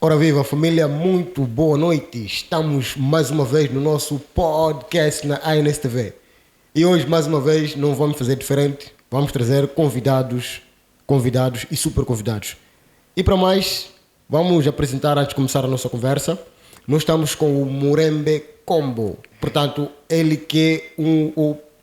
Ora viva família, muito boa noite. Estamos mais uma vez no nosso podcast na ANSTV. E hoje mais uma vez não vamos fazer diferente. Vamos trazer convidados e super convidados. E para mais, vamos apresentar antes de começar a nossa conversa. Nós estamos com o Murembe Combo. Portanto, ele que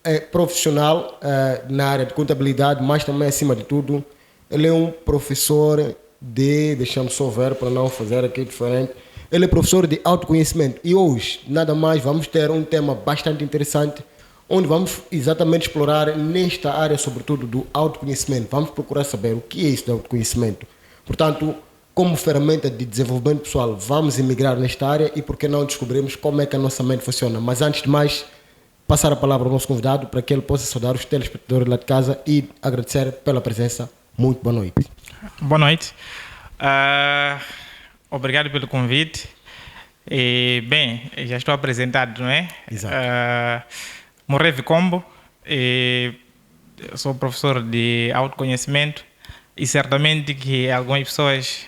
é profissional na área de contabilidade, mas também acima de tudo, ele é um professor deixa-me só ver para não fazer aqui diferente. Ele é professor de autoconhecimento e hoje, nada mais, vamos ter um tema bastante interessante onde vamos exatamente explorar nesta área, sobretudo do autoconhecimento. Vamos procurar saber o que é isso de autoconhecimento. Portanto, como ferramenta de desenvolvimento pessoal, vamos emigrar nesta área e por que não descobrirmos como é que a nossa mente funciona. Mas antes de mais, passar a palavra ao nosso convidado para que ele possa saudar os telespectadores lá de casa e agradecer pela presença. Muito boa noite. Boa noite. Obrigado pelo convite. E, bem, já estou apresentado, não é? Exato. Murembe Combo. Eu sou professor de autoconhecimento e certamente que algumas pessoas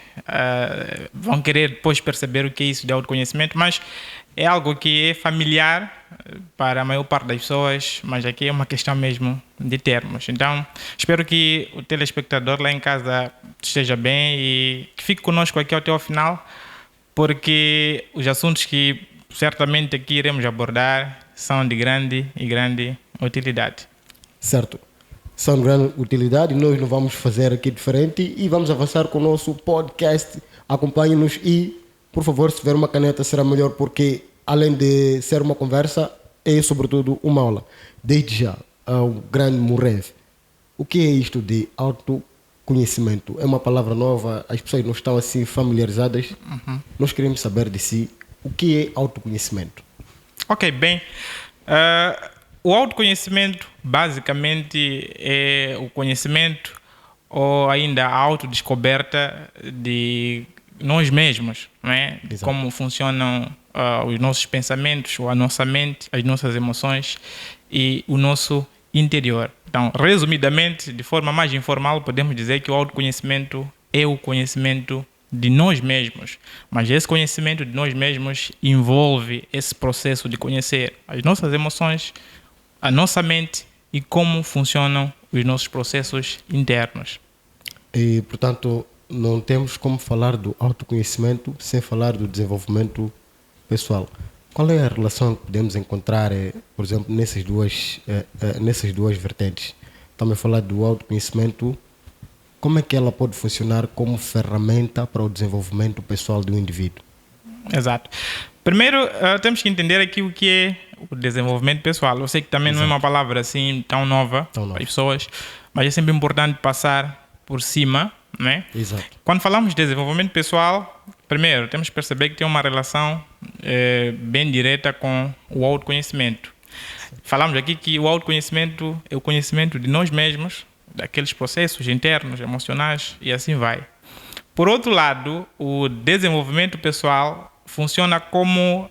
vão querer depois perceber o que é isso de autoconhecimento, mas é algo que é familiar para a maior parte das pessoas, mas aqui é uma questão mesmo de termos. Então, espero que o telespectador lá em casa esteja bem e que fique conosco aqui até ao final, porque os assuntos que certamente aqui iremos abordar são de grande utilidade. Certo. São de grande utilidade e nós não vamos fazer aqui diferente e vamos avançar com o nosso podcast. Acompanhe-nos e, por favor, se tiver uma caneta será melhor, porque além de ser uma conversa, é sobretudo uma aula. Desde já, ao grande Murembe, o que é isto de autoconhecimento? É uma palavra nova, as pessoas não estão assim familiarizadas. Nós queremos saber de si o que é autoconhecimento. Ok, bem, o autoconhecimento basicamente é o conhecimento ou ainda a autodescoberta de nós mesmos, não é? De como funcionam os nossos pensamentos, ou a nossa mente, as nossas emoções e o nosso interior. Então, resumidamente, de forma mais informal, podemos dizer que o autoconhecimento é o conhecimento de nós mesmos, mas esse conhecimento de nós mesmos envolve esse processo de conhecer as nossas emoções, a nossa mente e como funcionam os nossos processos internos. E, portanto, não temos como falar do autoconhecimento sem falar do desenvolvimento pessoal. Qual é a relação que podemos encontrar, por exemplo, nessas duas vertentes? Estamos a falar do autoconhecimento. Como é que ela pode funcionar como ferramenta para o desenvolvimento pessoal do indivíduo? Exato. Primeiro, temos que entender aqui o que é o desenvolvimento pessoal. Eu sei que também não é uma palavra assim tão nova para as pessoas, mas é sempre importante passar por cima, né? Exato. Quando falamos de desenvolvimento pessoal, primeiro temos que perceber que tem uma relação bem direta com o autoconhecimento. Falamos aqui que o autoconhecimento é o conhecimento de nós mesmos, daqueles processos internos, emocionais e assim vai. Por outro lado, o desenvolvimento pessoal funciona como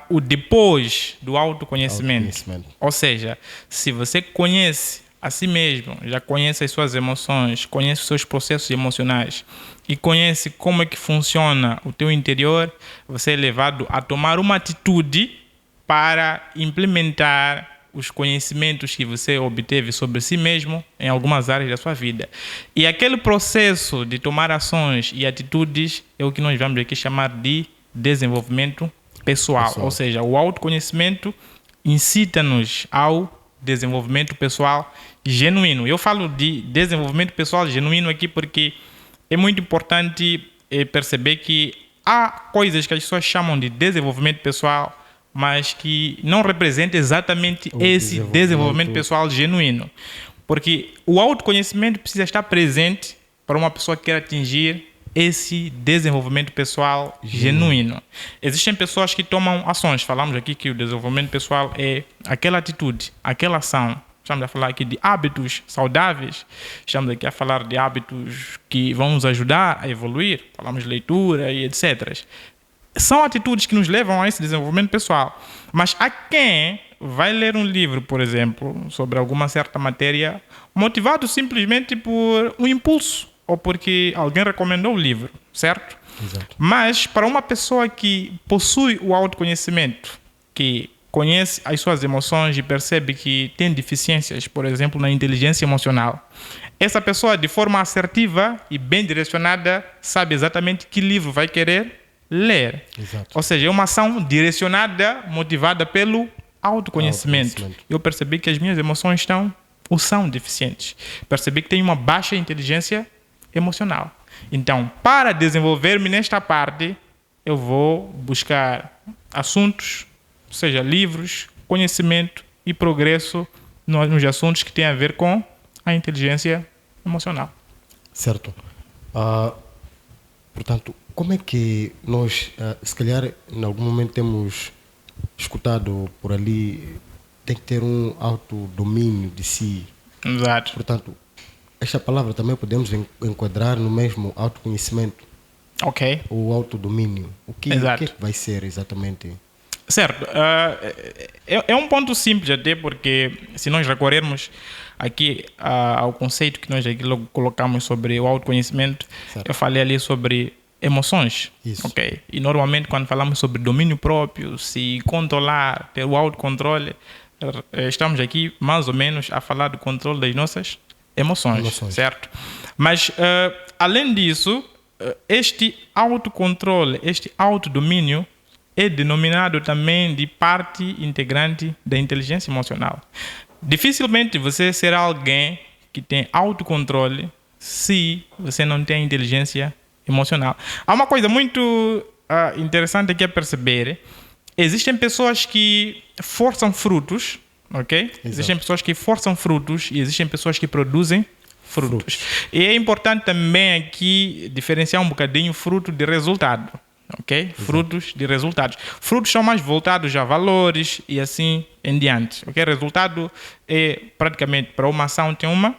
o depois do autoconhecimento. Ou seja, se você conhece a si mesmo, já conhece as suas emoções, conhece os seus processos emocionais e conhece como é que funciona o teu interior, você é levado a tomar uma atitude para implementar os conhecimentos que você obteve sobre si mesmo em algumas áreas da sua vida. E aquele processo de tomar ações e atitudes é o que nós vamos aqui chamar de desenvolvimento pessoal. Ou seja, o autoconhecimento incita-nos ao desenvolvimento pessoal genuíno. Eu falo de desenvolvimento pessoal genuíno aqui porque é muito importante perceber que há coisas que as pessoas chamam de desenvolvimento pessoal, mas que não representa exatamente esse desenvolvimento pessoal genuíno. Porque o autoconhecimento precisa estar presente para uma pessoa que queira atingir esse desenvolvimento pessoal genuíno. Existem pessoas que tomam ações. Falamos aqui que o desenvolvimento pessoal é aquela atitude, aquela ação. Estamos a falar aqui de hábitos saudáveis. Estamos aqui a falar de hábitos que vão nos ajudar a evoluir. Falamos de leitura e etc. São atitudes que nos levam a esse desenvolvimento pessoal. Mas há quem vai ler um livro, por exemplo, sobre alguma certa matéria, motivado simplesmente por um impulso ou porque alguém recomendou o livro, certo? Exato. Mas para uma pessoa que possui o autoconhecimento, que conhece as suas emoções e percebe que tem deficiências, por exemplo, na inteligência emocional, essa pessoa, de forma assertiva e bem direcionada, sabe exatamente que livro vai querer ler. Exato. Ou seja, é uma ação direcionada, motivada pelo autoconhecimento. Autoconhecimento. Eu percebi que as minhas emoções são deficientes. Percebi que tenho uma baixa inteligência emocional. Então, para desenvolver-me nesta parte, eu vou buscar assuntos, seja livros, conhecimento e progresso nos assuntos que têm a ver com a inteligência emocional. Certo. Portanto, como é que nós, se calhar, em algum momento temos escutado por ali, tem que ter um autodomínio de si. Exato. Portanto, esta palavra também podemos enquadrar no mesmo autoconhecimento, Ok. ou autodomínio. O que Exato. é que vai ser exatamente? Certo. É um ponto simples até, porque se nós recorrermos aqui ao conceito que nós aqui logo colocamos sobre o autoconhecimento, Certo. eu falei ali sobre emoções. Isso. Ok? E normalmente quando falamos sobre domínio próprio, se controlar, ter o autocontrole, estamos aqui mais ou menos a falar do controle das nossas emoções. Certo? Mas além disso, este autocontrole, este autodomínio é denominado também de parte integrante da inteligência emocional. Dificilmente você será alguém que tem autocontrole se você não tem inteligência emocional. Há uma coisa muito interessante aqui a perceber. Existem pessoas que forçam frutos, ok? Exato. Existem pessoas que forçam frutos e existem pessoas que produzem frutos. E é importante também aqui diferenciar um bocadinho fruto de resultado. Ok? Exato. Frutos de resultados. Frutos são mais voltados a valores e assim em diante. Ok? Resultado é praticamente para uma ação tem uma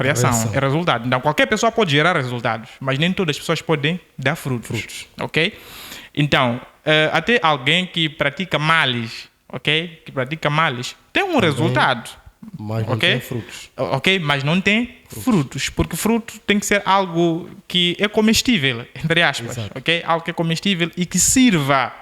reação. É resultado. Então qualquer pessoa pode gerar resultados, mas nem todas as pessoas podem dar frutos. Ok? Então, até alguém que pratica males, ok? Que pratica males, tem um resultado. Mas não tem frutos. Ok, mas não tem frutos, porque fruto tem que ser algo que é comestível, entre aspas, ok? Algo que é comestível e que sirva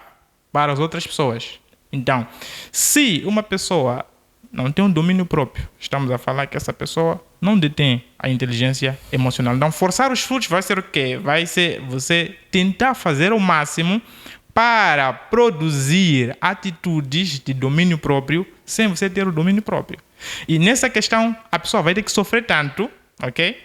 para as outras pessoas. Então, se uma pessoa não tem um domínio próprio, estamos a falar que essa pessoa não detém a inteligência emocional. Então, forçar os frutos vai ser o quê? Vai ser você tentar fazer o máximo para produzir atitudes de domínio próprio sem você ter o domínio próprio. E nessa questão, a pessoa vai ter que sofrer tanto, ok?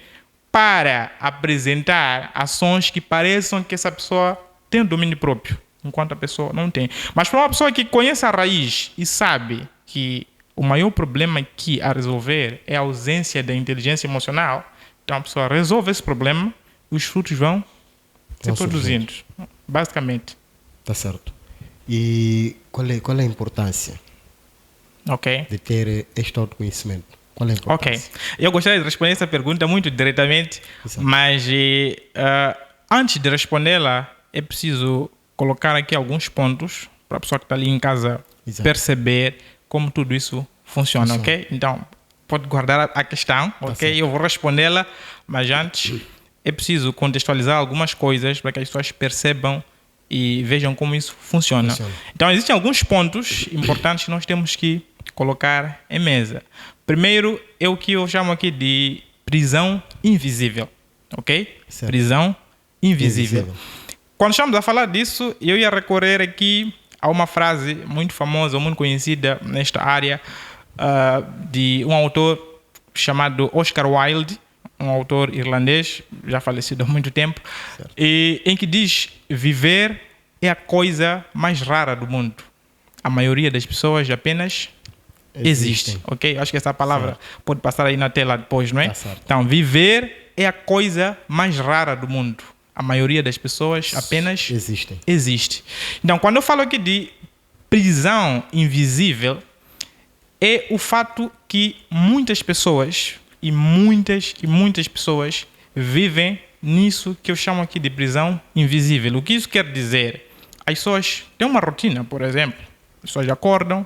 Para apresentar ações que pareçam que essa pessoa tem domínio próprio, enquanto a pessoa não tem. Mas para uma pessoa que conhece a raiz e sabe que o maior problema aqui a resolver é a ausência da inteligência emocional, então a pessoa resolve esse problema e os frutos vão ser produzidos, basicamente. Tá certo. E qual é a importância de ter este autoconhecimento? Qual é a importância? Ok. Eu gostaria de responder essa pergunta muito diretamente, mas antes de respondê-la, é preciso colocar aqui alguns pontos para a pessoa que está ali em casa perceber como tudo isso funciona, ok? Então, pode guardar a questão, ok? Eu vou respondê-la, mas antes é preciso contextualizar algumas coisas para que as pessoas percebam e vejam como isso funciona. Então, existem alguns pontos importantes que nós temos que colocar em mesa. Primeiro é o que eu chamo aqui de prisão invisível, ok? Certo. Prisão invisível. Quando estamos a falar disso, eu ia recorrer aqui a uma frase muito famosa, muito conhecida nesta área, de um autor chamado Oscar Wilde, um autor irlandês, já falecido há muito tempo, e em que diz: viver é a coisa mais rara do mundo. A maioria das pessoas apenas existe, ok? Acho que essa palavra pode passar aí na tela depois, não é? Então, viver é a coisa mais rara do mundo. A maioria das pessoas apenas existe. Então, quando eu falo aqui de prisão invisível, é o fato que muitas pessoas e muitas pessoas vivem nisso que eu chamo aqui de prisão invisível. O que isso quer dizer? As pessoas têm uma rotina, por exemplo. As pessoas acordam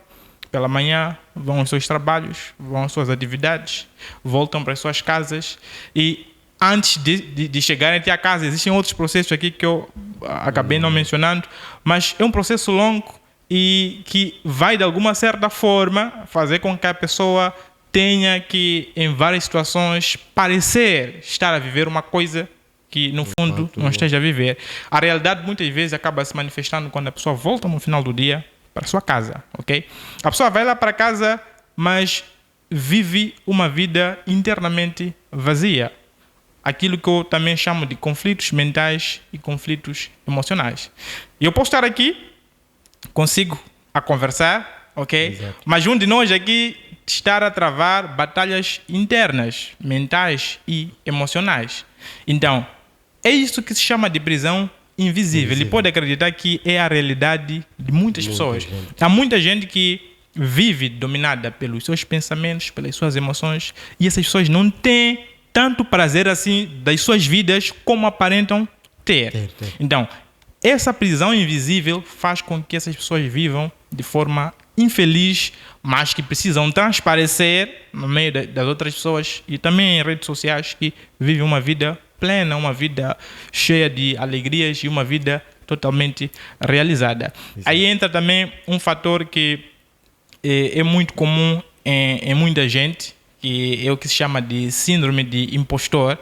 pela manhã, vão aos seus trabalhos, vão às suas atividades, voltam para as suas casas e antes de chegarem até a casa, existem outros processos aqui que eu acabei não mencionando, mas é um processo longo e que vai, de alguma certa forma, fazer com que a pessoa tenha que, em várias situações, parecer estar a viver uma coisa que, no fundo, não esteja a viver. A realidade, muitas vezes, acaba se manifestando quando a pessoa volta no final do dia para a sua casa, ok? A pessoa vai lá para casa, mas vive uma vida internamente vazia. Aquilo que eu também chamo de conflitos mentais e conflitos emocionais. E eu posso estar aqui, consigo a conversar, ok? Exato. Mas um de nós aqui estar a travar batalhas internas, mentais e emocionais. Então, é isso que se chama de prisão invisível. Ele pode acreditar que é a realidade de muitas pessoas. gente. Há muita gente que vive dominada pelos seus pensamentos, pelas suas emoções, e essas pessoas não têm tanto prazer assim das suas vidas como aparentam ter. Então, essa prisão invisível faz com que essas pessoas vivam de forma infeliz, mas que precisam transparecer no meio das outras pessoas e também em redes sociais, que vivem uma vida plena, uma vida cheia de alegrias e uma vida totalmente realizada. Exato. Aí entra também um fator que é muito comum em muita gente, que é o que se chama de síndrome de impostor,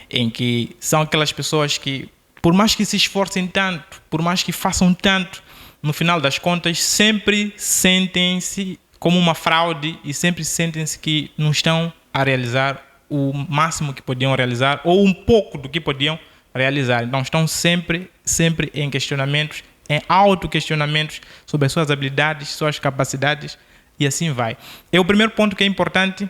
em que são aquelas pessoas que, por mais que se esforcem tanto, por mais que façam tanto, no final das contas, sempre sentem-se como uma fraude e sempre sentem-se que não estão a realizar o máximo que podiam realizar ou um pouco do que podiam realizar. Então, estão sempre em questionamentos, em autoquestionamentos sobre as suas habilidades, suas capacidades e assim vai. É o primeiro ponto que é importante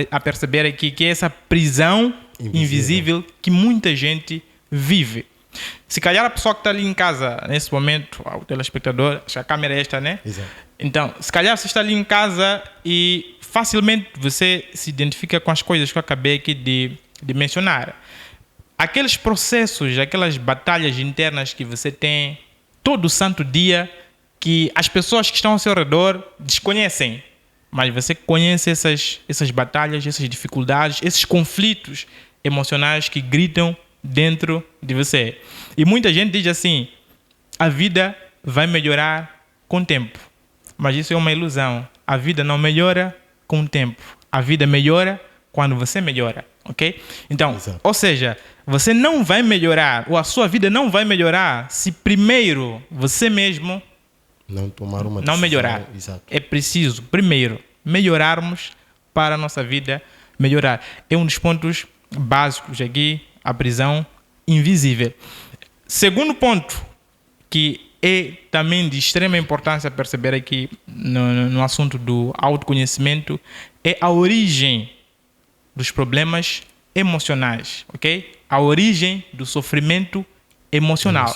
a perceber aqui, que é essa prisão invisível que muita gente vive. Se calhar a pessoa que está ali em casa nesse momento, o telespectador, acho que a câmera é esta, né? Exato. Então, se calhar você está ali em casa e facilmente você se identifica com as coisas que eu acabei aqui de mencionar. Aqueles processos, aquelas batalhas internas que você tem todo santo dia, que as pessoas que estão ao seu redor desconhecem, mas você conhece essas batalhas, essas dificuldades, esses conflitos emocionais que gritam dentro de você. E muita gente diz assim: a vida vai melhorar com o tempo. Mas isso é uma ilusão. A vida não melhora com o tempo. A vida melhora quando você melhora, ok? Então, Exato. ou seja, você não vai melhorar, ou a sua vida não vai melhorar, se primeiro você mesmo Não tomar uma não decisão. melhorar. Exato. É preciso, primeiro, melhorarmos para a nossa vida melhorar. É um dos pontos básicos aqui, a prisão invisível. Segundo ponto, que é também de extrema importância perceber aqui no assunto do autoconhecimento, é a origem dos problemas emocionais, ok? A origem do sofrimento emocional.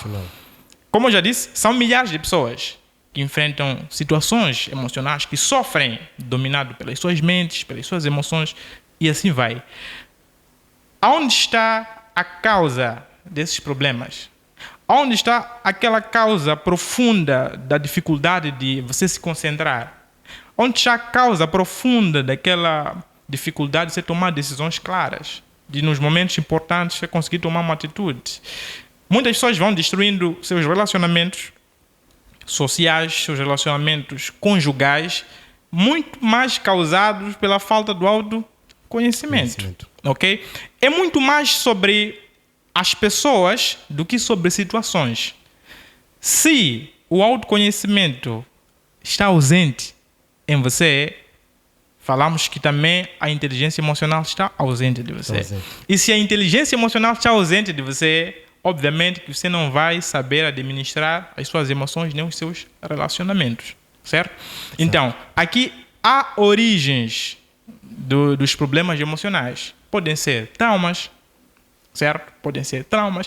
Como eu já disse, são milhares de pessoas que enfrentam situações emocionais, que sofrem, dominado pelas suas mentes, pelas suas emoções, e assim vai. Aonde está a causa desses problemas? Onde está aquela causa profunda da dificuldade de você se concentrar? Onde está a causa profunda daquela dificuldade de você tomar decisões claras? De nos momentos importantes você conseguir tomar uma atitude? Muitas pessoas vão destruindo seus relacionamentos sociais, seus relacionamentos conjugais, muito mais causados pela falta do autoconhecimento. Ok? É muito mais sobre as pessoas do que sobre situações. Se o autoconhecimento está ausente em você, falamos que também a inteligência emocional está ausente de você. E se a inteligência emocional está ausente de você, obviamente que você não vai saber administrar as suas emoções nem os seus relacionamentos, certo? Então, aqui há origens dos problemas emocionais. Podem ser traumas, certo? Podem ser traumas.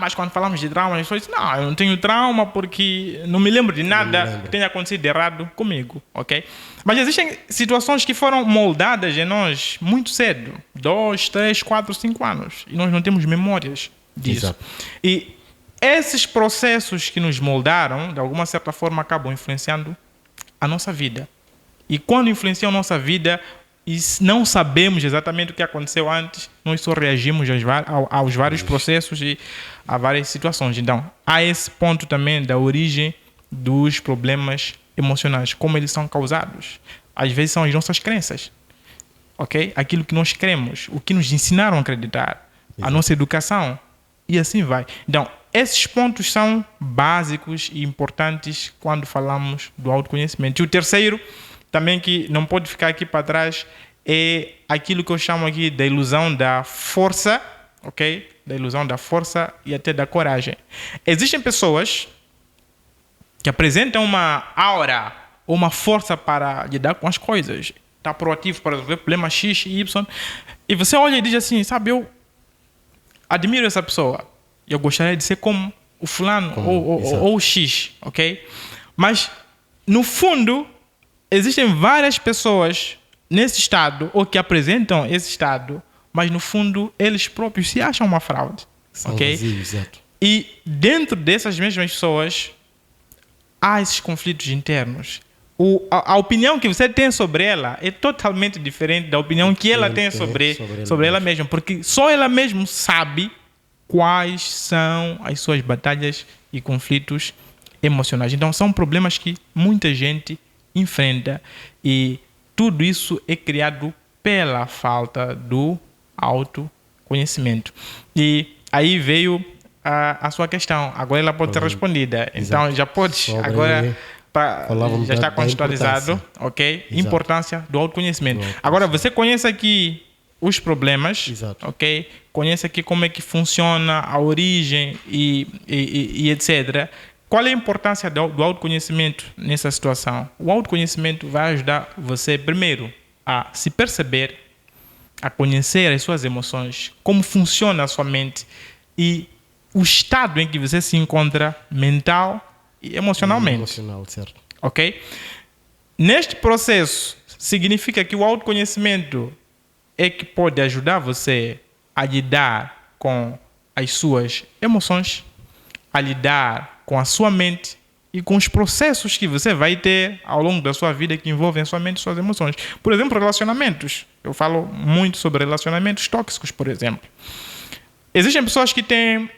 Mas quando falamos de traumas, as pessoas dizem: não, eu não tenho trauma porque não me lembro de nada que tenha acontecido de errado comigo, ok? Mas existem situações que foram moldadas em nós muito cedo, 2, 3, 4, 5 anos, e nós não temos memórias disso. Exato. E esses processos que nos moldaram, de alguma certa forma, acabam influenciando a nossa vida. E quando influenciam a nossa vida, e não sabemos exatamente o que aconteceu antes, nós só reagimos aos vários processos e a várias situações. Então, há esse ponto também da origem dos problemas emocionais, como eles são causados. Às vezes são as nossas crenças, ok? Aquilo que nós cremos, o que nos ensinaram a acreditar, a nossa educação, e assim vai. Então, esses pontos são básicos e importantes quando falamos do autoconhecimento. E o terceiro, também que não pode ficar aqui para trás, é aquilo que eu chamo aqui da ilusão da força, ok? Da ilusão da força e até da coragem. Existem pessoas que apresentam uma aura ou uma força para lidar com as coisas. Está proativo para resolver problemas X e Y. E você olha e diz assim, sabe, eu admiro essa pessoa. Eu gostaria de ser como o fulano ou o X, ok? Mas, no fundo, existem várias pessoas nesse estado ou que apresentam esse estado, mas, no fundo, eles próprios se acham uma fraude, ok? Vazios, exato. E dentro dessas mesmas pessoas há esses conflitos internos. A opinião que você tem sobre ela é totalmente diferente da opinião que ela tem sobre ela mesma, porque só ela mesma sabe quais são as suas batalhas e conflitos emocionais. Então, são problemas que muita gente enfrenta e tudo isso é criado pela falta do autoconhecimento. E aí veio a sua questão. Agora ela pode ser respondida. Então, já podes agora... já está contextualizado, ok? Exato. Importância do autoconhecimento. Agora, você conhece aqui os problemas, exato, ok? Conhece aqui como é que funciona a origem e etc. Qual é a importância do autoconhecimento nessa situação? O autoconhecimento vai ajudar você, primeiro, a se perceber, a conhecer as suas emoções, como funciona a sua mente e o estado em que você se encontra mental e emocionalmente. Emocional, certo. Ok? Neste processo, significa que o autoconhecimento é que pode ajudar você a lidar com as suas emoções, a lidar com a sua mente e com os processos que você vai ter ao longo da sua vida que envolvem a sua mente e suas emoções. Por exemplo, relacionamentos. Eu falo muito sobre relacionamentos tóxicos, por exemplo. Existem pessoas que têm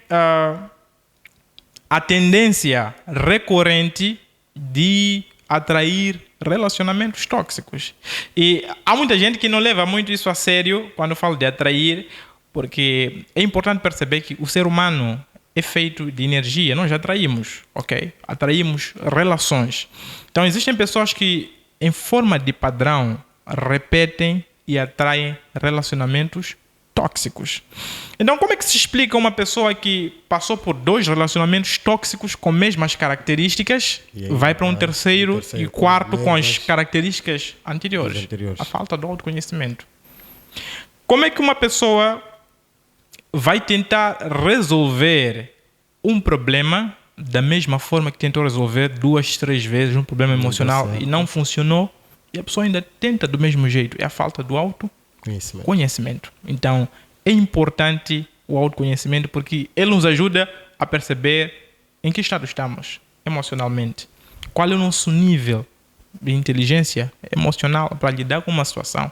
a tendência recorrente de atrair relacionamentos tóxicos. E há muita gente que não leva muito isso a sério quando falo de atrair, porque é importante perceber que o ser humano é feito de energia. Nós atraímos, ok? Atraímos relações. Então, existem pessoas que, em forma de padrão, repetem e atraem relacionamentos tóxicos. Então, como é que se explica uma pessoa que passou por 2 relacionamentos tóxicos com mesmas características, vai para um terceiro e quarto com as características anteriores? A falta do autoconhecimento. Como é que uma pessoa vai tentar resolver um problema da mesma forma que tentou resolver 2, 3 vezes um problema emocional e não funcionou, e a pessoa ainda tenta do mesmo jeito? É a falta do autoconhecimento. Então, é importante o autoconhecimento porque ele nos ajuda a perceber em que estado estamos emocionalmente. Qual é o nosso nível de inteligência emocional para lidar com uma situação.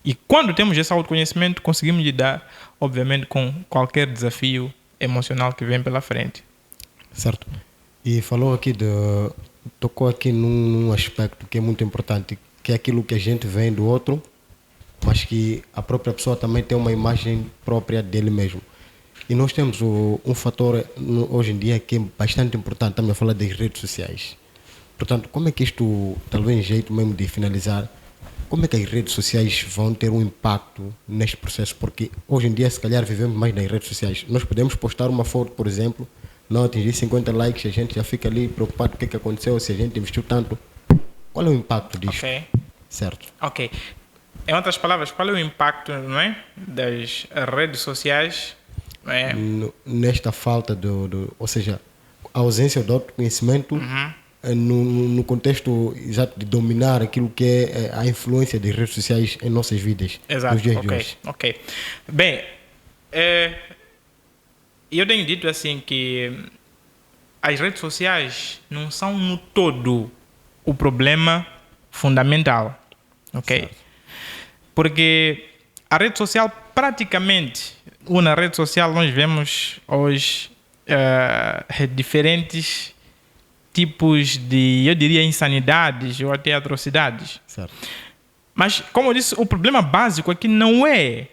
E quando temos esse autoconhecimento, conseguimos lidar, obviamente, com qualquer desafio emocional que vem pela frente. Certo. E tocou aqui num aspecto que é muito importante, que é aquilo que a gente vê do outro, mas que a própria pessoa também tem uma imagem própria dele mesmo. E nós temos um fator hoje em dia que é bastante importante, também a falar das redes sociais. Portanto, como é que isto, talvez um jeito mesmo de finalizar, como é que as redes sociais vão ter um impacto neste processo? Porque hoje em dia, se calhar, vivemos mais nas redes sociais. Nós podemos postar uma foto, por exemplo, não atingir 50 likes, a gente já fica ali preocupado com o que aconteceu, se a gente investiu tanto. Qual é o impacto disto? Ok. Certo. Ok. Em outras palavras, qual é o impacto, não é, das redes sociais? Nesta falta ou seja, a ausência do autoconhecimento no contexto exato de dominar aquilo que é a influência das redes sociais em nossas vidas. Exato. Nos dias de hoje. Ok. Bem, eu tenho dito assim que as redes sociais não são no todo o problema fundamental, ok? Certo. Porque a rede social praticamente, na rede social nós vemos hoje diferentes tipos de, eu diria, insanidades ou até atrocidades. Certo. Mas, como eu disse, o problema básico aqui não é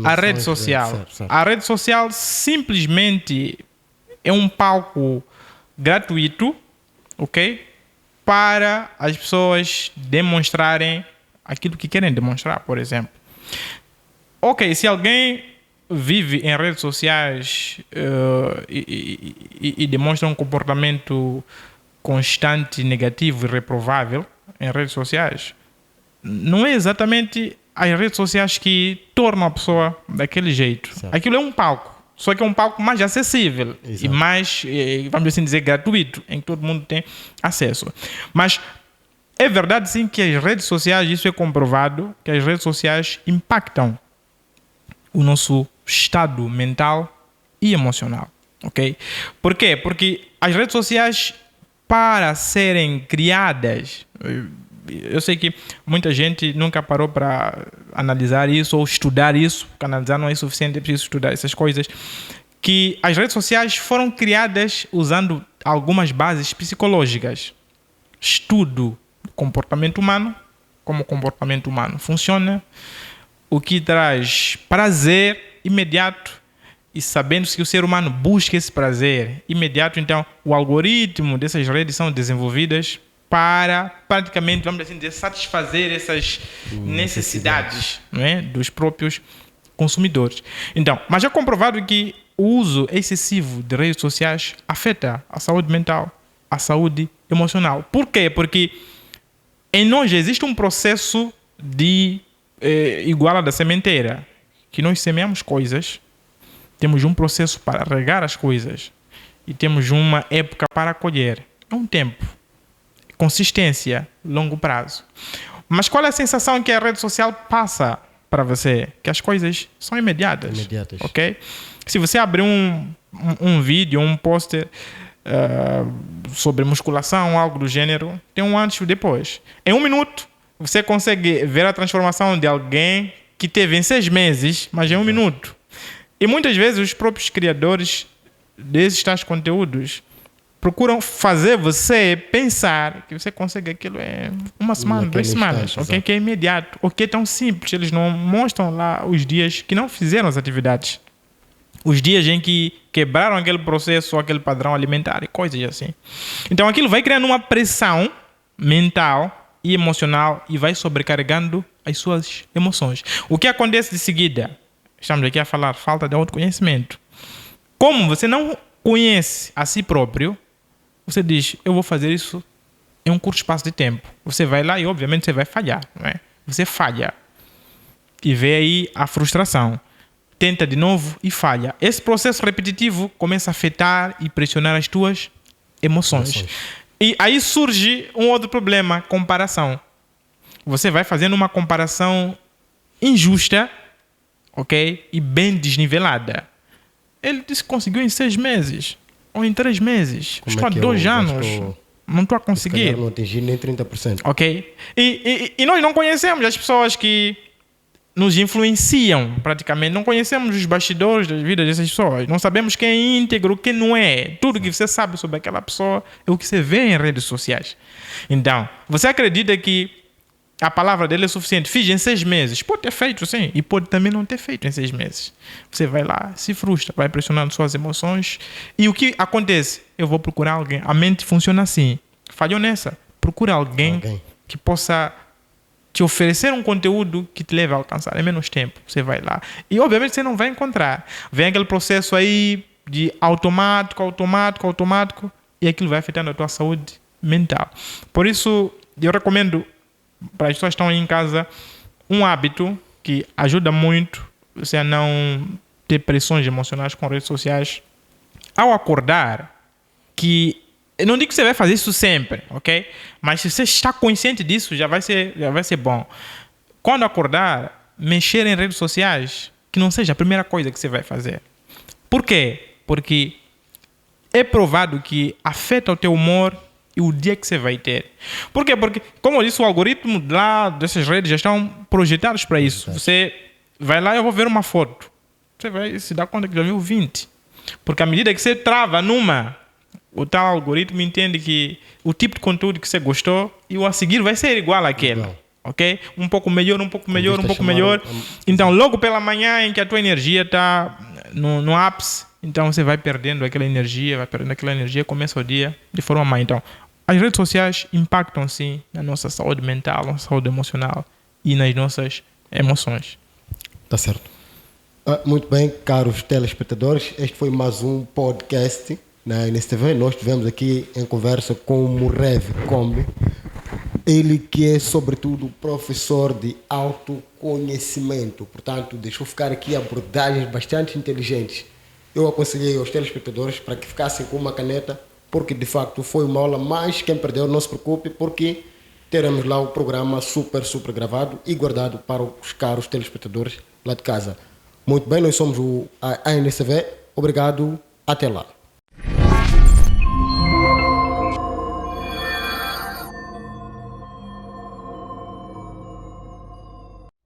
a rede social. Certo. A rede social simplesmente é um palco gratuito, ok? Para as pessoas demonstrarem aquilo que querem demonstrar, por exemplo. Ok, se alguém vive em redes sociais e demonstra um comportamento constante, negativo e reprovável em redes sociais, não é exatamente as redes sociais que tornam a pessoa daquele jeito. Certo. Aquilo é um palco, só que é um palco mais acessível. Exato. E mais, vamos assim dizer, gratuito, em que todo mundo tem acesso. Mas é verdade sim que as redes sociais, isso é comprovado, que as redes sociais impactam o nosso estado mental e emocional, ok? Por quê? Porque as redes sociais, para serem criadas, eu sei que muita gente nunca parou para analisar isso ou estudar isso, porque analisar não é suficiente, é preciso estudar essas coisas, que as redes sociais foram criadas usando algumas bases psicológicas. Estudo do comportamento humano, como o comportamento humano funciona, o que traz prazer imediato, e sabendo que o ser humano busca esse prazer imediato, então o algoritmo dessas redes são desenvolvidas para praticamente, vamos assim dizer, satisfazer essas necessidades, não é? Dos próprios consumidores. Então, mas é comprovado que o uso excessivo de redes sociais afeta a saúde mental, a saúde emocional. Por quê? Porque em nós existe um processo de igual a da sementeira, que nós semeamos coisas, temos um processo para regar as coisas e temos uma época para colher. É um tempo. Consistência, longo prazo. Mas qual é a sensação que a rede social passa para você? Que as coisas são imediatas. Ok? Se você abrir um vídeo, um poster sobre musculação, algo do gênero, tem um antes e depois. Em 1 minuto, você consegue ver a transformação de alguém que teve em 6 meses, mas em 1 minuto. E muitas vezes os próprios criadores desses tais conteúdos procuram fazer você pensar que você consegue aquilo em 1 semana, 2 semanas, ok? Que é imediato, ok? É tão simples. Eles não mostram lá os dias que não fizeram as atividades, os dias em que quebraram aquele processo ou aquele padrão alimentar e coisas assim. Então aquilo vai criando uma pressão mental e emocional e vai sobrecarregando as suas emoções. O que acontece de seguida? Estamos aqui a falar falta de autoconhecimento. Como você não conhece a si próprio, você diz, eu vou fazer isso em um curto espaço de tempo. Você vai lá e, obviamente, você vai falhar, não é? Você falha. E vê aí a frustração. Tenta de novo e falha. Esse processo repetitivo começa a afetar e pressionar as tuas emoções. E aí surge um outro problema, comparação. Você vai fazendo uma comparação injusta, ok? E bem desnivelada. Ele disse que conseguiu em 6 meses. Ou em 3 meses. Estou há 2 anos. Não estou a conseguir. Não atingi nem 30%. Ok? E nós não conhecemos as pessoas que nos influenciam praticamente. Não conhecemos os bastidores das vidas dessas pessoas. Não sabemos quem é íntegro, quem não é. Tudo que você sabe sobre aquela pessoa é o que você vê em redes sociais. Então, você acredita que a palavra dele é suficiente? Fiz em 6 meses. Pode ter feito, sim. E pode também não ter feito em 6 meses. Você vai lá, se frustra, vai pressionando suas emoções. E o que acontece? Eu vou procurar alguém. A mente funciona assim. Falhou nessa. Procura alguém que possa te oferecer um conteúdo que te leve a alcançar em menos tempo. Você vai lá. E, obviamente, você não vai encontrar. Vem aquele processo aí de automático. E aquilo vai afetando a tua saúde mental. Por isso, eu recomendo para as pessoas que estão aí em casa, um hábito que ajuda muito você a não ter pressões emocionais com redes sociais. Ao acordar, que eu não digo que você vai fazer isso sempre, ok? Mas se você está consciente disso, já vai ser bom. Quando acordar, mexer em redes sociais, que não seja a primeira coisa que você vai fazer. Por quê? Porque é provado que afeta o teu humor e o dia que você vai ter. Por quê? Porque, como eu disse, o algoritmo lá dessas redes já estão projetados para isso. Você vai lá e eu vou ver uma foto. Você vai se dar conta que já viu 20. Porque à medida que você trava numa, o tal algoritmo entende que o tipo de conteúdo que você gostou e o a seguir vai ser igual àquele. Ok? Um pouco melhor, um pouco melhor, um pouco melhor. Então, logo pela manhã em que a tua energia está no ápice, então você vai perdendo aquela energia, começa o dia de forma má. Então, as redes sociais impactam sim na nossa saúde mental, na nossa saúde emocional e nas nossas emoções. Tá certo. Muito bem, caros telespectadores, este foi mais um podcast na INSTV. Nós estivemos aqui em conversa com o Murev Kombi, ele que é sobretudo professor de autoconhecimento, portanto deixou ficar aqui abordagens bastante inteligentes. Eu aconselhei aos telespectadores para que ficassem com uma caneta, porque de facto foi uma aula, mas quem perdeu não se preocupe, porque teremos lá o programa super gravado e guardado para os caros telespectadores lá de casa. Muito bem, nós somos a ANSV. Obrigado, até lá.